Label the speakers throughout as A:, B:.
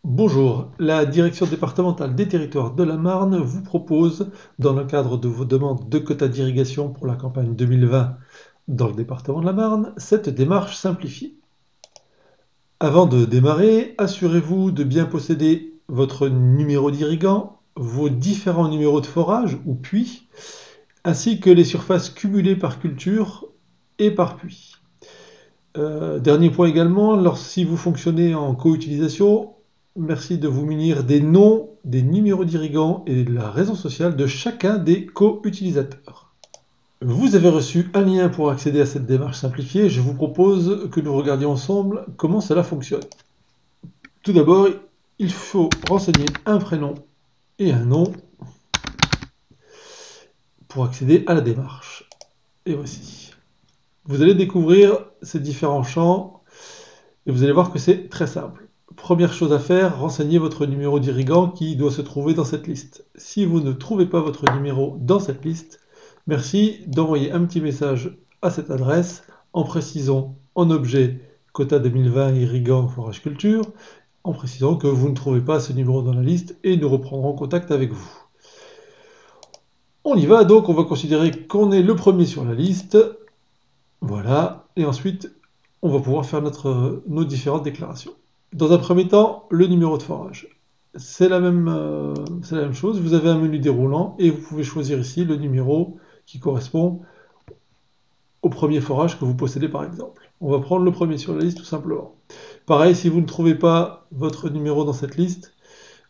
A: Bonjour, la direction départementale des territoires de la Marne vous propose, dans le cadre de vos demandes de quotas d'irrigation pour la campagne 2020 dans le département de la Marne, cette démarche simplifiée. Avant de démarrer, assurez-vous de bien posséder votre numéro d'irrigant, vos différents numéros de forage ou puits, ainsi que les surfaces cumulées par culture et par puits. Dernier point également, si vous fonctionnez en co-utilisation, merci de vous munir des noms, des numéros d'irrigants et de la raison sociale de chacun des co-utilisateurs. Vous avez reçu un lien pour accéder à cette démarche simplifiée. Je vous propose que nous regardions ensemble comment cela fonctionne. Tout d'abord, il faut renseigner un prénom et un nom pour accéder à la démarche. Et voici. Vous allez découvrir ces différents champs et vous allez voir que c'est très simple. Première chose à faire, renseignez votre numéro d'irrigant qui doit se trouver dans cette liste. Si vous ne trouvez pas votre numéro dans cette liste, merci d'envoyer un petit message à cette adresse en précisant en objet quota 2020 irrigant forage culture, en précisant que vous ne trouvez pas ce numéro dans la liste et nous reprendrons contact avec vous. On y va, donc on va considérer qu'on est le premier sur la liste. Voilà, et ensuite on va pouvoir faire nos différentes déclarations. Dans un premier temps, le numéro de forage. C'est la même chose, vous avez un menu déroulant et vous pouvez choisir ici le numéro qui correspond au premier forage que vous possédez par exemple. On va prendre le premier sur la liste tout simplement. Pareil, si vous ne trouvez pas votre numéro dans cette liste,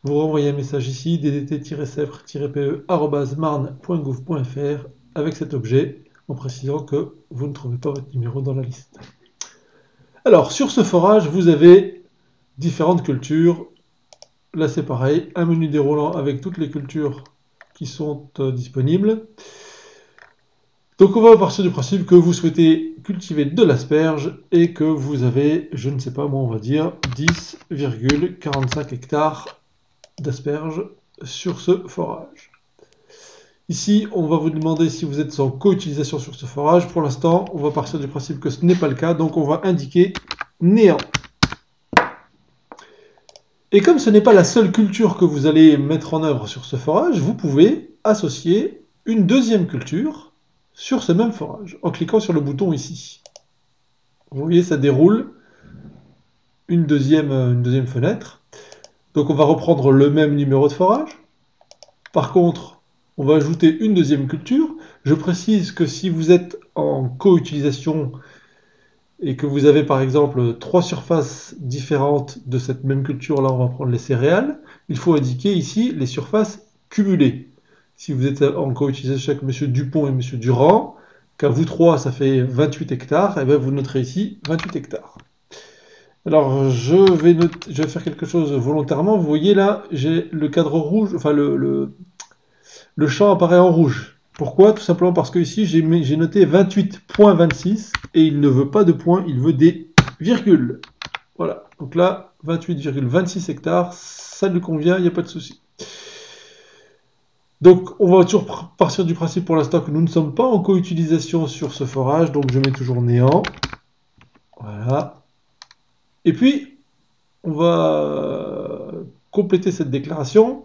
A: vous renvoyez un message ici, ddt-sepr-pe@marne.gouv.fr avec cet objet en précisant que vous ne trouvez pas votre numéro dans la liste. Alors, sur ce forage, vous avez différentes cultures. Là, c'est pareil, un menu déroulant avec toutes les cultures qui sont disponibles. Donc, on va partir du principe que vous souhaitez cultiver de l'asperge et que vous avez, je ne sais pas, moi, on va dire 10,45 hectares d'asperges sur ce forage. Ici, on va vous demander si vous êtes en co-utilisation sur ce forage. Pour l'instant, on va partir du principe que ce n'est pas le cas, donc on va indiquer néant. Et comme ce n'est pas la seule culture que vous allez mettre en œuvre sur ce forage, vous pouvez associer une deuxième culture sur ce même forage, en cliquant sur le bouton ici. Vous voyez, ça déroule une deuxième fenêtre. Donc on va reprendre le même numéro de forage. Par contre, on va ajouter une deuxième culture. Je précise que si vous êtes en co-utilisation et que vous avez par exemple 3 surfaces différentes de cette même culture, là on va prendre les céréales, il faut indiquer ici les surfaces cumulées. Si vous êtes en co-utilisation avec M. Dupont et M. Durand, qu'à vous trois ça fait 28 hectares, et bien vous noterez ici 28 hectares. Alors je vais faire quelque chose volontairement, vous voyez là, j'ai le cadre rouge, enfin le champ apparaît en rouge. Pourquoi? Tout simplement parce que ici j'ai noté 28.26 et il ne veut pas de points, il veut des virgules. Voilà, donc là 28,26 hectares, ça lui convient, il n'y a pas de souci. Donc on va toujours partir du principe pour l'instant que nous ne sommes pas en co-utilisation sur ce forage, donc je mets toujours néant. Voilà. Et puis on va compléter cette déclaration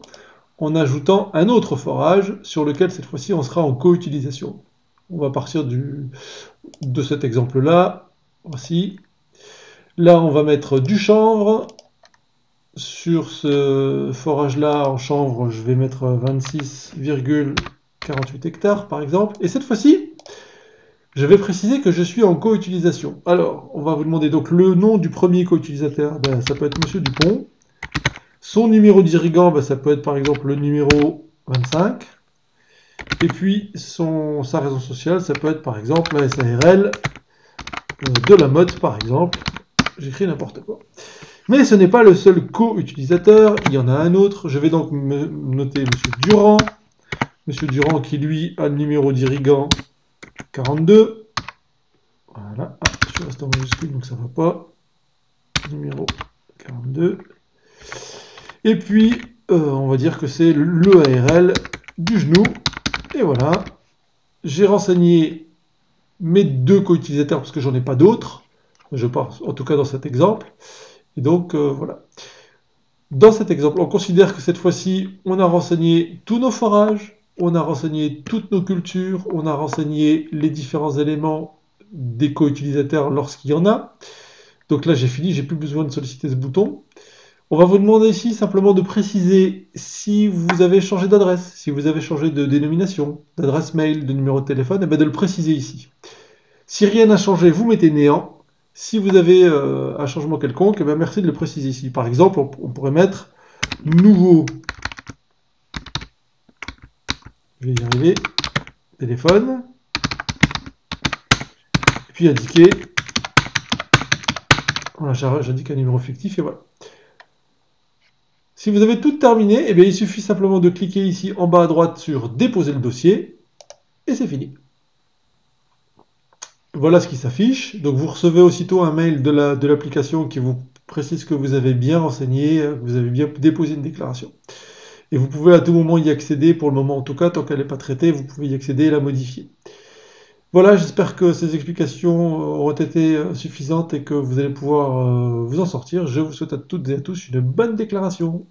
A: en ajoutant un autre forage sur lequel cette fois-ci on sera en co-utilisation. On va partir de cet exemple-là. Voici. Là, on va mettre du chanvre. Sur ce forage-là, en chanvre, je vais mettre 26,48 hectares, par exemple. Et cette fois-ci, je vais préciser que je suis en co-utilisation. Alors, on va vous demander donc le nom du premier co-utilisateur. Ben, ça peut être Monsieur Dupont. Son numéro d'irrigant, ben, ça peut être par exemple le numéro 25. Et puis sa raison sociale, ça peut être par exemple la SARL de la mode par exemple. J'écris n'importe quoi. Mais ce n'est pas le seul co-utilisateur, il y en a un autre. Je vais donc noter M. Durand. M. Durand qui lui a le numéro d'irrigant 42. Voilà, je reste en majuscule donc ça ne va pas. Numéro 42. Et puis, on va dire que c'est le ARL du genou. Et voilà, j'ai renseigné mes deux co-utilisateurs parce que j'en ai pas d'autres. Je pense, en tout cas dans cet exemple. Et donc, voilà. Dans cet exemple, on considère que cette fois-ci, on a renseigné tous nos forages, on a renseigné toutes nos cultures, on a renseigné les différents éléments des co-utilisateurs lorsqu'il y en a. Donc là, j'ai fini, j'ai plus besoin de solliciter ce bouton. On va vous demander ici simplement de préciser si vous avez changé d'adresse, si vous avez changé de dénomination, d'adresse mail, de numéro de téléphone, et bien de le préciser ici. Si rien n'a changé, vous mettez néant. Si vous avez un changement quelconque, eh bien merci de le préciser ici. Par exemple, on pourrait mettre nouveau, je vais y arriver, téléphone, et puis indiquer, voilà, j'indique un numéro fictif et voilà. Si vous avez tout terminé, eh bien, il suffit simplement de cliquer ici en bas à droite sur déposer le dossier et c'est fini. Voilà ce qui s'affiche. Donc vous recevez aussitôt un mail de l'application qui vous précise que vous avez bien renseigné, que vous avez bien déposé une déclaration. Et vous pouvez à tout moment y accéder, pour le moment en tout cas, tant qu'elle n'est pas traitée, vous pouvez y accéder et la modifier. Voilà, j'espère que ces explications auront été suffisantes et que vous allez pouvoir vous en sortir. Je vous souhaite à toutes et à tous une bonne déclaration.